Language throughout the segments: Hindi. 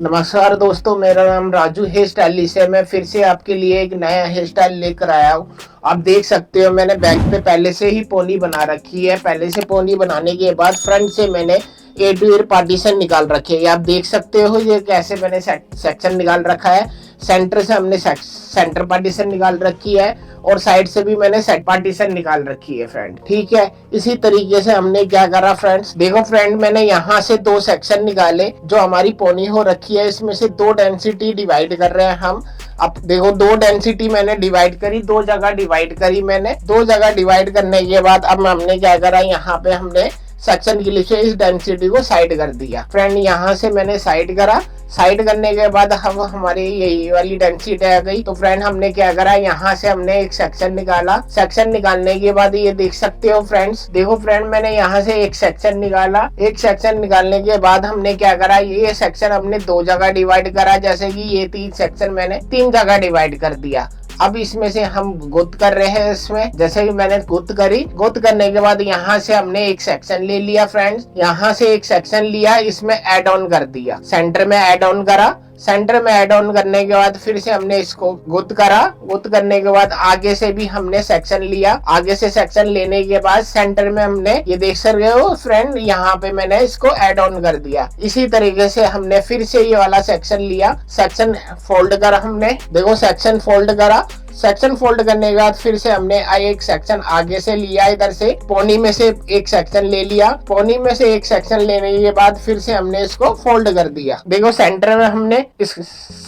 नमस्कार दोस्तों, मेरा नाम राजू हेयर स्टाइलिस्ट है। मैं फिर से आपके लिए एक नया हेयर स्टाइल लेकर आया हूँ। आप देख सकते हो मैंने बैक पे पहले से ही पोनी बना रखी है। पहले से पोनी बनाने के बाद फ्रंट से मैंने ए टू ईयर पार्टीशन निकाल रखे है। आप देख सकते हो ये कैसे मैंने सेक्शन निकाल रखा है। सेंटर से हमने सेंटर पार्टीशन निकाल रखी है और साइड से भी मैंने सेट पार्टीशन निकाल रखी है फ्रेंड। ठीक है, इसी तरीके से हमने क्या करा फ्रेंड्स, देखो फ्रेंड, मैंने यहाँ से दो सेक्शन निकाले। जो हमारी पोनी हो रखी है इसमें से दो डेंसिटी डिवाइड कर रहे हैं हम। अब देखो दो डेंसिटी मैंने डिवाइड करी, दो जगह डिवाइड करी मैंने। दो जगह डिवाइड करने के बाद अब हमने क्या करा, यहाँ पे हमने सेक्शन के लिए इस डेंसिटी को साइड कर दिया फ्रेंड। यहाँ से मैंने साइड करा। साइड करने के बाद हम हमारी यही वाली डेंसिटी आ गई। तो फ्रेंड हमने क्या करा, यहाँ से हमने एक सेक्शन निकाला। सेक्शन निकालने के बाद ये देख सकते हो फ्रेंड्स, देखो फ्रेंड मैंने यहाँ से एक सेक्शन निकाला। एक सेक्शन निकालने के बाद हमने क्या करा, ये सेक्शन हमने दो जगह डिवाइड करा। जैसे कि ये तीन सेक्शन मैंने तीन जगह डिवाइड कर दिया। अब इसमें से हम गुत कर रहे हैं। इसमें जैसे कि मैंने गुत करी, गुत करने के बाद यहाँ से हमने एक सेक्शन ले लिया फ्रेंड्स। यहाँ से एक सेक्शन लिया, इसमें ऐड ऑन कर दिया, सेंटर में ऐड ऑन करा। सेंटर में ऐड ऑन करने के बाद फिर से हमने इसको गुत करा। गुत करने के बाद आगे से भी हमने सेक्शन लिया। आगे से सेक्शन लेने के बाद सेंटर में हमने, ये देख सकते हो फ्रेंड, यहाँ पे मैंने इसको ऐड ऑन कर दिया। इसी तरीके से हमने फिर से ये वाला सेक्शन लिया। सेक्शन फोल्ड करा हमने, देखो सेक्शन फोल्ड करा। सेक्शन फोल्ड करने के बाद फिर से हमने एक सेक्शन आगे से लिया, इधर से पोनी में से एक सेक्शन ले लिया। पोनी में से एक सेक्शन लेने के बाद फिर से हमने इसको फोल्ड कर दिया। देखो सेंटर में हमने इस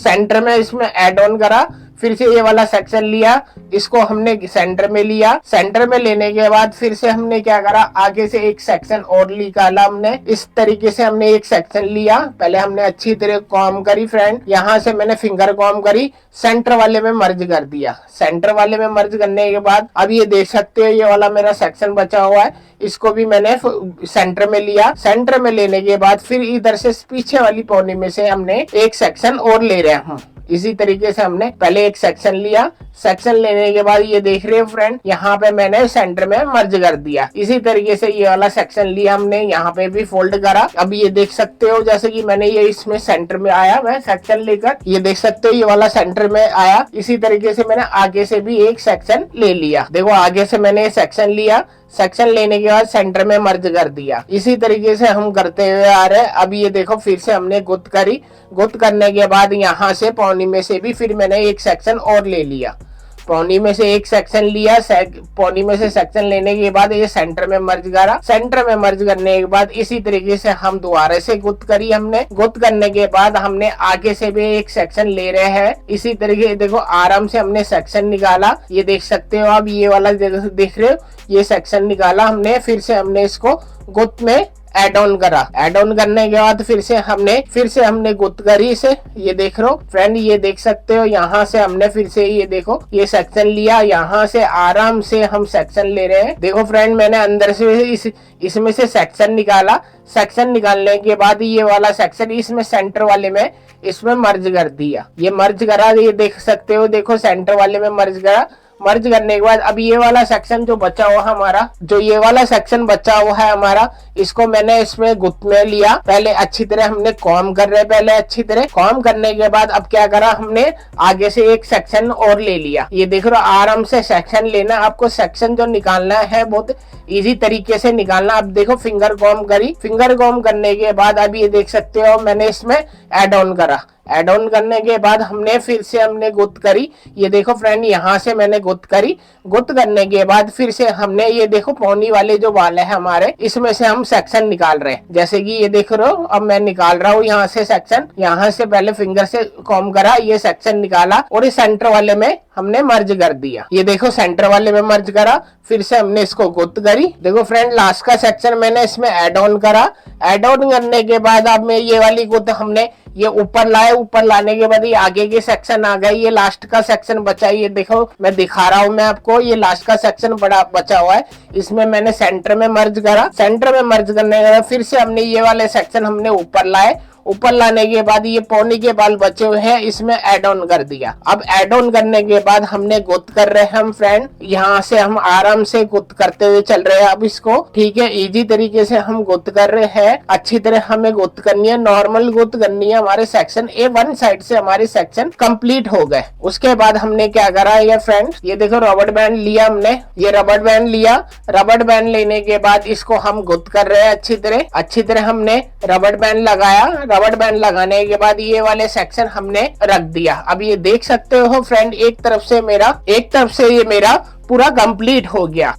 सेंटर में इसमें ऐड ऑन करा। फिर से ये वाला सेक्शन लिया, इसको हमने सेंटर में लिया। सेंटर में लेने के बाद फिर से हमने क्या करा, आगे से एक सेक्शन और निकाला हमने। इस तरीके से हमने एक सेक्शन लिया। पहले हमने अच्छी तरह कॉम करी फ्रेंड। यहाँ से मैंने फिंगर कॉम करी, सेंटर वाले में मर्ज कर दिया। सेंटर वाले में मर्ज करने के बाद अब ये देख सकते हो, ये वाला मेरा सेक्शन बचा हुआ है, इसको भी मैंने सेंटर में लिया। सेंटर में लेने के बाद फिर इधर से पीछे वाली पोनी में से हमने एक सेक्शन और ले रहे हैं। इसी तरीके से हमने पहले एक सेक्शन लिया। सेक्शन लेने के बाद ये देख रहे हो फ्रेंड, यहाँ पे मैंने सेंटर में मर्ज कर दिया। इसी तरीके से ये वाला सेक्शन लिया हमने, यहाँ पे भी फोल्ड करा। अब ये देख सकते हो जैसे कि मैंने ये इसमें सेंटर में आया, मैं सेक्शन लेकर, ये देख सकते हो ये वाला सेंटर में आया। इसी तरीके से मैंने आगे से भी एक सेक्शन ले लिया। देखो आगे से मैंने सेक्शन लिया। सेक्शन लेने के बाद सेंटर में मर्ज कर दिया। इसी तरीके से हम करते हुए आ रहे हैं। अब ये देखो फिर से हमने गुत करी। गुत करने के बाद यहाँ से पौनी में से भी फिर मैंने एक सेक्शन और ले लिया। पौनी में से एक सेक्शन लिया। पौनी में से सेक्शन लेने के बाद ये सेंटर में मर्ज करा। सेंटर में मर्ज करने के बाद इसी तरीके से हम दोबारा से गुत करी हमने। गुत करने के बाद हमने आगे से भी एक सेक्शन ले रहे हैं। इसी तरीके देखो आराम से हमने सेक्शन निकाला। ये देख सकते हो आप, ये वाला देख रहे हो, ये सेक्शन निकाला हमने। फिर से हमने इसको गुत में ऐड ऑन करा। ऐड ऑन करने के बाद फिर से हमने गुत करी इसे। ये देख रहे हो फ्रेंड, ये देख सकते हो, यहाँ से हमने फिर से ये देखो ये सेक्शन लिया। यहाँ से आराम से हम सेक्शन ले रहे हैं। देखो फ्रेंड मैंने अंदर से इसमें से सेक्शन निकाला। सेक्शन निकालने के बाद ये वाला सेक्शन इसमें सेंटर वाले में इसमें मर्ज कर दिया। ये मर्ज करा, ये देख सकते हो, देखो सेंटर वाले में मर्ज करा। मर्ज करने के बाद अब ये वाला सेक्शन जो बचा हुआ हमारा, जो ये वाला सेक्शन बचा हुआ है हमारा, इसको मैंने इसमें गुत में लिया। पहले अच्छी तरह हमने कॉम कर रहे, पहले अच्छी तरह कॉम करने के बाद अब क्या करा, हमने आगे से एक सेक्शन और ले लिया। ये देख रहे हो, आराम से सेक्शन लेना। आपको सेक्शन जो निकालना है बहुत इजी तरीके से निकालना। अब देखो फिंगर कॉम करी। फिंगर कॉम करने के बाद अब ये देख सकते हो मैंने इसमें ऐड ऑन करा। ऐड ऑन करने के बाद हमने फिर से हमने गुत करी। ये देखो फ्रेंड, यहाँ से मैंने गुत करी। गुत करने के बाद फिर से हमने ये देखो पौनी वाले जो वाले हैं हमारे, इसमें से हम सेक्शन निकाल रहे हैं। जैसे कि ये देख रहे हो, अब मैं निकाल रहा हूँ यहाँ से सेक्शन। यहाँ से पहले फिंगर से कॉम करा, ये सेक्शन निकाला और इस सेंटर वाले में हमने मर्ज कर दिया। ये देखो सेंटर वाले में मर्ज करा। फिर से हमने इसको गुत करी। देखो फ्रेंड, लास्ट का सेक्शन मैंने इसमें ऐड ऑन करा। ऐड ऑन करने के बाद अब मैं ये वाली गुत हमने ये ऊपर लाए। ऊपर लाने के बाद ये आगे के सेक्शन आ गए। ये लास्ट का सेक्शन बचा, ये देखो मैं दिखा रहा हूँ मैं आपको, ये लास्ट का सेक्शन बड़ा बचा हुआ है। इसमें मैंने सेंटर में मर्ज करा। सेंटर में मर्ज करने के बाद फिर से हमने ये वाले सेक्शन हमने ऊपर लाए। ऊपर लाने के बाद ये पोनी के बाल बचे हुए हैं, इसमें ऐड ऑन कर दिया। अब ऐड ऑन करने के बाद हमने गुत कर रहे हैं हम फ्रेंड, यहाँ से हम आराम से गुत करते हुए चल रहे हैं। अब इसको ठीक है इजी तरीके से हम गुत कर रहे हैं। अच्छी तरह हमें गुत करनी है, नॉर्मल गुत करनी है। हमारे सेक्शन ए वन साइड से हमारे सेक्शन कंप्लीट हो गए। उसके बाद हमने क्या करा ये फ्रेंड, ये देखो रबड़ बैंड लिया हमने, ये रबड़ बैंड लिया। रबड़ बैंड लेने के बाद इसको हम गुत कर रहे हैं अच्छी तरह हमने रबड़ बैंड लगाया। रबड़ बैंड लगाने के बाद ये वाले सेक्शन हमने रख दिया। अब ये देख सकते हो फ्रेंड, एक तरफ से ये मेरा पूरा कंप्लीट हो गया।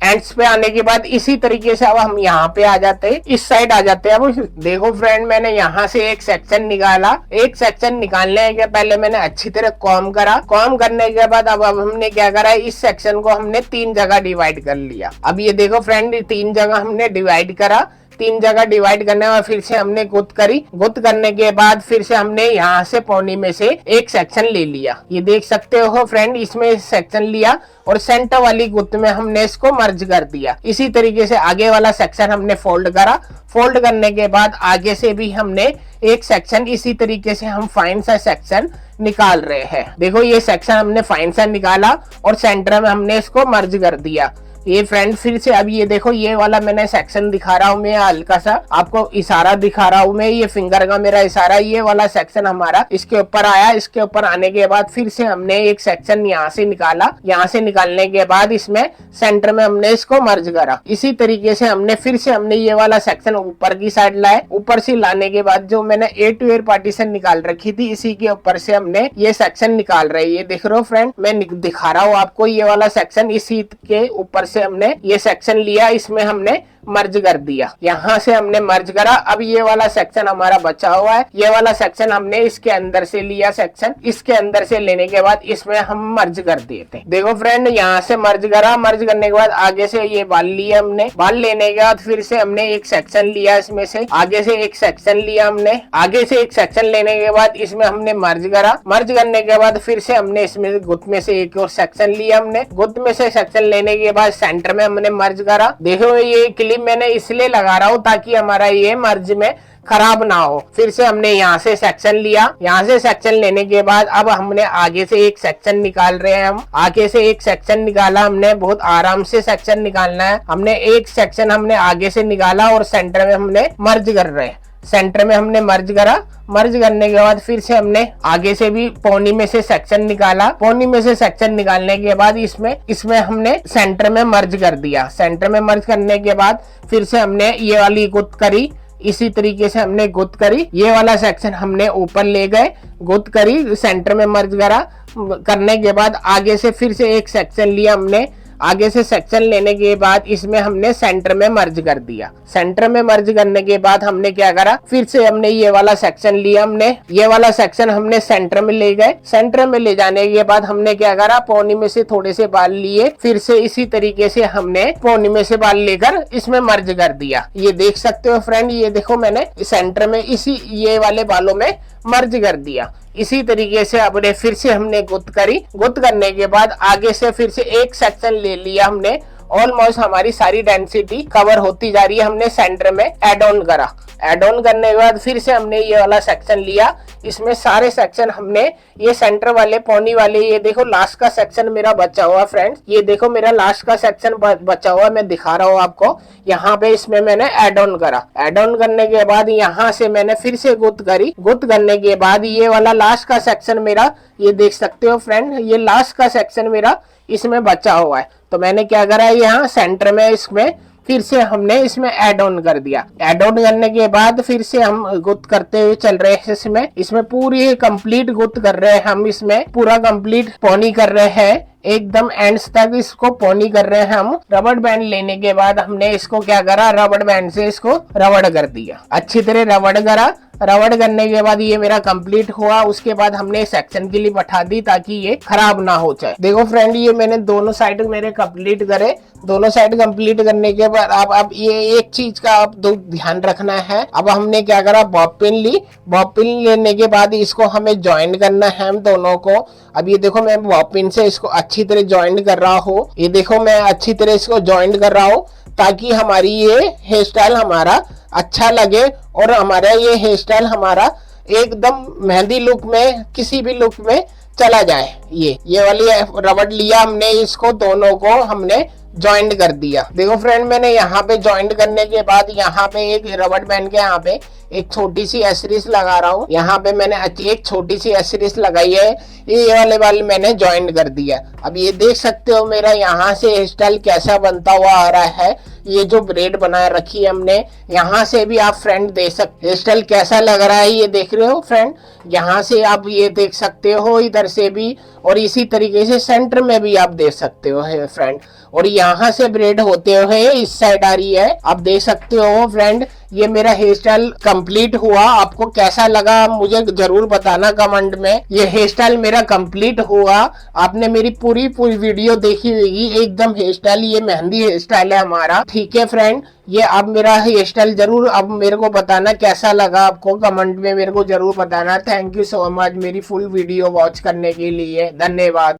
एंड्स पे आने के बाद इसी तरीके से अब हम यहाँ पे आ जाते हैं, इस साइड आ जाते हैं। अब देखो फ्रेंड, मैंने यहाँ से एक सेक्शन निकाला। एक सेक्शन निकालने के पहले मैंने अच्छी तरह कॉम करा। कॉम करने के बाद अब हमने क्या करा, इस सेक्शन को हमने 3 जगह डिवाइड कर लिया। अब ये देखो फ्रेंड, 3 जगह हमने डिवाइड करा। 3 जगह डिवाइड करने और फिर से हमने गुत करी। गुत करने के बाद फिर से हमने यहाँ से पौनी में से एक सेक्शन ले लिया। ये देख सकते हो फ्रेंड, इसमें सेक्शन लिया और सेंटर वाली गुत में हमने इसको मर्ज कर दिया। इसी तरीके से आगे वाला सेक्शन हमने फोल्ड करा। फोल्ड करने के बाद आगे से भी हमने एक सेक्शन इसी तरीके से हम फाइन सा सेक्शन निकाल रहे हैं। देखो ये सेक्शन हमने फाइन सा निकाला और सेंटर में हमने इसको मर्ज कर दिया। ये फ्रेंड फिर से अब ये देखो, ये वाला मैंने सेक्शन दिखा रहा हूँ मैं, हल्का सा आपको इशारा दिखा रहा हूँ मैं, ये फिंगर का मेरा इशारा। ये वाला सेक्शन हमारा इसके ऊपर आया। इसके ऊपर आने के बाद फिर से हमने एक सेक्शन यहाँ से निकाला। यहाँ से निकालने के बाद इसमें सेंटर में हमने इसको मर्ज करा। इसी तरीके से हमने फिर से हमने ये वाला सेक्शन ऊपर की साइड लाए। ऊपर से लाने के बाद जो मैंने ए टू एयर पार्टीशन निकाल रखी थी, इसी के ऊपर से हमने ये सेक्शन निकाल रहे। ये देख रहे हो फ्रेंड, मैं दिखा रहा हूँ आपको ये वाला सेक्शन। इसी के ऊपर से हमने ये सेक्शन लिया, इसमें हमने मर्ज कर दिया। यहाँ से हमने मर्ज करा। अब ये वाला सेक्शन हमारा बचा हुआ है। ये वाला सेक्शन हमने इसके अंदर से लिया सेक्शन। इसके अंदर से लेने के बाद इसमें हम मर्ज कर दिए थे। देखो फ्रेंड, यहाँ से मर्ज करा। मर्ज करने के बाद आगे से ये बाल लिया हमने। बाल लेने के बाद फिर से हमने एक सेक्शन लिया, इसमें से आगे से एक सेक्शन लिया हमने। आगे से एक सेक्शन लेने के बाद इसमें हमने मर्ज करा। मर्ज करने के बाद फिर से हमने इसमें गुत में से एक और सेक्शन लिया हमने। गुत में से सेक्शन लेने के बाद सेंटर में हमने मर्ज करा। देखो ये मैंने इसलिए लगा रहा हूँ ताकि हमारा ये मर्ज में खराब ना हो। फिर से हमने यहाँ से सेक्शन लिया। यहाँ से सेक्शन लेने के बाद अब हमने आगे से एक सेक्शन निकाल रहे हैं। हम आगे से एक सेक्शन निकाला हमने, बहुत आराम से सेक्शन निकालना है। हमने एक सेक्शन हमने आगे से निकाला और सेंटर में हमने मर्ज कर रहे हैं। सेंटर में हमने मर्ज करा। मर्ज करने के बाद फिर से हमने आगे से भी पौनी में से सेक्शन निकाला। पौनी में से सेक्शन निकालने के बाद इसमें हमने सेंटर में मर्ज कर दिया। सेंटर में मर्ज करने के बाद फिर से हमने ये वाली गुत करी। इसी तरीके से हमने गुत करी। ये वाला सेक्शन हमने ऊपर ले गए, गुत करी, सेंटर में मर्ज करा। करने के बाद आगे से फिर से एक सेक्शन लिया हमने। आगे से सेक्शन लेने के बाद इसमें हमने सेंटर में मर्ज कर दिया। सेंटर में मर्ज करने के बाद हमने क्या करा, फिर से हमने ये वाला सेक्शन लिया। हमने ये वाला सेक्शन हमने सेंटर में ले गए। सेंटर में ले जाने के बाद हमने क्या करा, पौनी में से थोड़े से बाल लिए। फिर से इसी तरीके से हमने पौनी में से बाल लेकर इसमें मर्ज कर दिया। ये देख सकते हो फ्रेंड, ये देखो मैंने सेंटर में इसी ये वाले बालों में मर्ज कर दिया। इसी तरीके से अब फिर से हमने गुत करी। गुत करने के बाद आगे से फिर से एक सेक्शन ले लिया हमने। ऑलमोस्ट हमारी सारी डेंसिटी कवर होती जा रही है। हमने सेंटर में एड ऑन करा। एड ऑन करने के बाद फिर से हमने ये वाला सेक्शन लिया। इसमें सारे सेक्शन हमने ये सेंटर वाले पौनी वाले, ये देखो लास्ट का सेक्शन मेरा बचा हुआ फ्रेंड्स। ये देखो मेरा लास्ट का सेक्शन बचा हुआ, मैं दिखा रहा हूँ आपको। यहाँ पे इसमें मैंने एड ऑन करा। एड ऑन करने के बाद यहाँ से मैंने फिर से गुत करी। गुत करने के बाद ये वाला लास्ट का सेक्शन मेरा, ये देख सकते हो फ्रेंड, ये लास्ट का सेक्शन मेरा इसमें बचा हुआ है। तो मैंने क्या करा, यहाँ सेंटर में इसमें फिर से हमने इसमें ऐड ऑन कर दिया। ऐड ऑन करने के बाद फिर से हम गुत करते हुए चल रहे हैं। इसमें पूरी कंप्लीट गुत कर रहे हैं हम। इसमें पूरा कंप्लीट पौनी कर रहे हैं, एकदम एंड्स तक इसको पौनी कर रहे हैं हम। रबड़ बैंड लेने के बाद हमने इसको क्या करा, रबड़ बैंड से इसको रबड़ कर दिया। अच्छी तरह रबड़ करा। रबड़ करने के बाद ये मेरा कंप्लीट हुआ। उसके बाद हमने सेक्शन के लिए बैठा दी ताकि ये खराब ना हो जाए। देखो फ्रेंड, ये मैंने दोनों साइड मेरे कंप्लीट करे। दोनों साइड कंप्लीट करने के बाद अब ये एक चीज का आप ध्यान रखना है। अब हमने क्या करा, बॉब पिन ली। बॉब पिन लेने के बाद इसको हमें ज्वाइन करना है हम दोनों को। अब ये देखो मैं बॉब पिन से इसको अच्छी तरह ज्वाइन कर रहा हूँ। ये देखो मैं अच्छी तरह इसको ज्वाइन कर रहा हूँ ताकि हमारी ये हेयर स्टाइल हमारा अच्छा लगे और हमारा ये हेयर स्टाइल हमारा एकदम मेहंदी लुक में, किसी भी लुक में चला जाए। ये वाली रबड़ लिया हमने, इसको दोनों को हमने ज्वाइंट कर दिया। देखो फ्रेंड, मैंने यहाँ पे ज्वाइंट करने के बाद यहाँ पे एक रबड़ बैंड के यहाँ पे एक छोटी सी एसरीज लगा रहा हूँ। यहाँ पे मैंने एक छोटी सी एसरीज लगाई है, ये वाले मैंने ज्वाइंट कर दिया। अब ये देख सकते हो मेरा यहाँ से हेयर स्टाइल कैसा बनता हुआ आ रहा है। ये जो ब्रेड बना रखी है हमने, यहाँ से भी आप फ्रेंड देख सकते हेयर स्टाइल कैसा लग रहा है। ये देख रहे हो फ्रेंड, यहाँ से आप ये देख सकते हो, इधर से भी, और इसी तरीके से सेंटर में भी आप देख सकते हो है फ्रेंड। और यहाँ से ब्रेड होते हुए इस साइड आ रही है, आप देख सकते हो फ्रेंड। ये मेरा हेयर स्टाइल कंप्लीट हुआ। आपको कैसा लगा मुझे जरूर बताना कमेंट में। ये हेयर स्टाइल मेरा कंप्लीट हुआ। आपने मेरी पूरी वीडियो देखी होगी, एकदम हेयर स्टाइल, ये मेहंदी हेयर स्टाइल है हमारा। ठीक है फ्रेंड, ये अब मेरा हेयर स्टाइल जरूर अब मेरे को बताना कैसा लगा, आपको कमेंट में मेरे को जरूर बताना। थैंक यू सो मच मेरी फुल वीडियो वॉच करने के लिए, धन्यवाद।